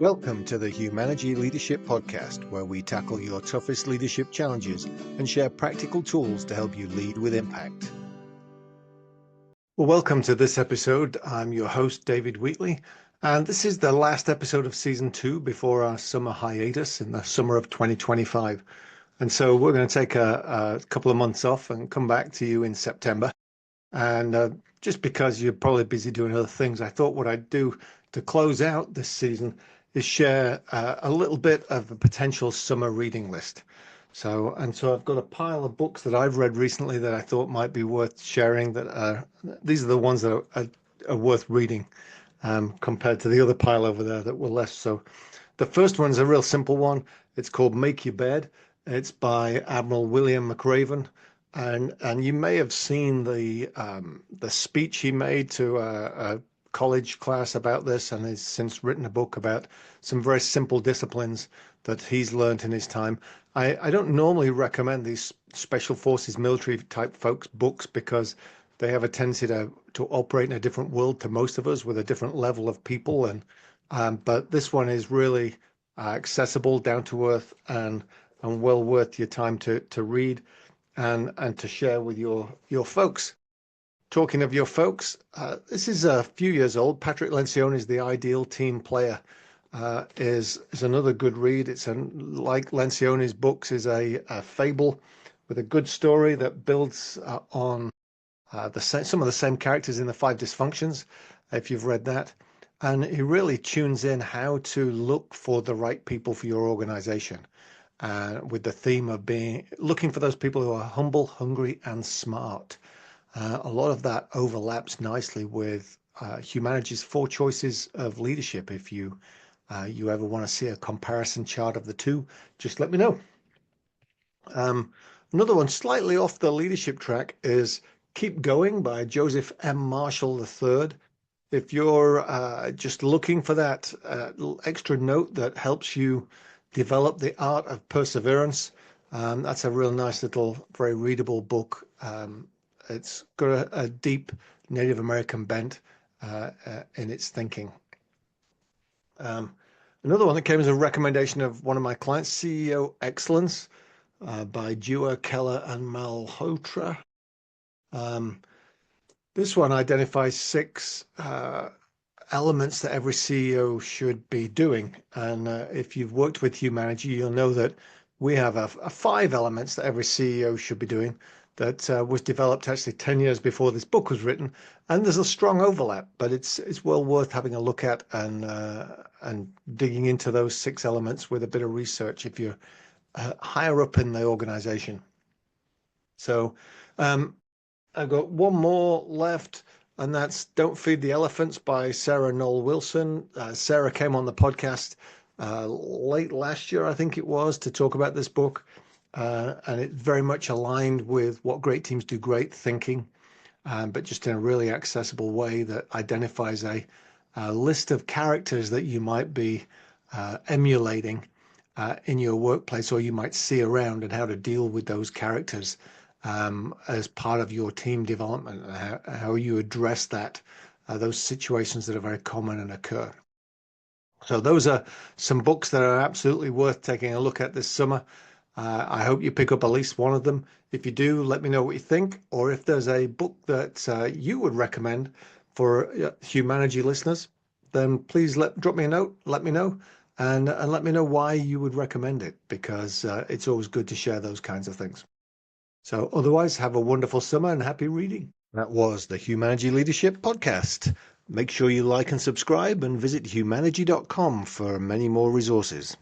Welcome to the Humanity Leadership Podcast, where we tackle your toughest leadership challenges and share practical tools to help you lead with impact. Well, welcome to this episode. I'm your host, David Wheatley, and this is the last episode of Season 2 before our summer hiatus in the summer of 2025. And so we're going to take a couple of months off and come back to you in September. And just because you're probably busy doing other things, I thought what I'd do to close out this season is share a little bit of a potential summer reading list. So I've got a pile of books that I've read recently that I thought might be worth sharing. These are the ones that are worth reading compared to the other pile over there that were less. So the first one's a real simple one. It's called Make Your Bed. It's by Admiral William McRaven. And you may have seen the speech he made to a college class about this, and he's since written a book about some very simple disciplines that he's learned in his time. I don't normally recommend these special forces military type folks books because they have a tendency to operate in a different world to most of us with a different level of people, but this one is really accessible, down to earth, and well worth your time to read and to share with your folks. Talking of your folks, this is a few years old. Patrick Lencioni's The Ideal Team Player is another good read. It's like Lencioni's books, is a fable with a good story that builds on some of the same characters in The Five Dysfunctions, if you've read that. And he really tunes in how to look for the right people for your organization, with the theme of looking for those people who are humble, hungry, and smart. A lot of that overlaps nicely with Humanity's 4 choices of leadership. If you ever want to see a comparison chart of the two, just let me know. Another one slightly off the leadership track is Keep Going by Joseph M. Marshall III. If you're just looking for that extra note that helps you develop the art of perseverance, that's a real nice little, very readable book. It's got a deep Native American bent in its thinking. Another one that came as a recommendation of one of my clients, CEO Excellence by Dewar, Keller, and Malhotra. This one identifies 6 elements that every CEO should be doing. And if you've worked with Humanity, you'll know that we have a 5 elements that every CEO should be doing that was developed actually 10 years before this book was written. And there's a strong overlap, but it's well worth having a look at and digging into those 6 elements with a bit of research if you're higher up in the organization. So I've got one more left, and that's Don't Feed the Elephants by Sarah Noll Wilson. Sarah came on the podcast late last year, I think it was, to talk about this book. And it very much aligned with what great teams do great thinking, but just in a really accessible way that identifies a list of characters that you might be emulating in your workplace, or you might see around, and how to deal with those characters as part of your team development, and how you address those situations that are very common and occur. So those are some books that are absolutely worth taking a look at this summer. I hope you pick up at least one of them. If you do, let me know what you think, or if there's a book that you would recommend for Humanity listeners, then please drop me a note, let me know, and let me know why you would recommend it, because it's always good to share those kinds of things. So otherwise, have a wonderful summer and happy reading. That was the Humanity Leadership Podcast. Make sure you like and subscribe, and visit humanity.com for many more resources.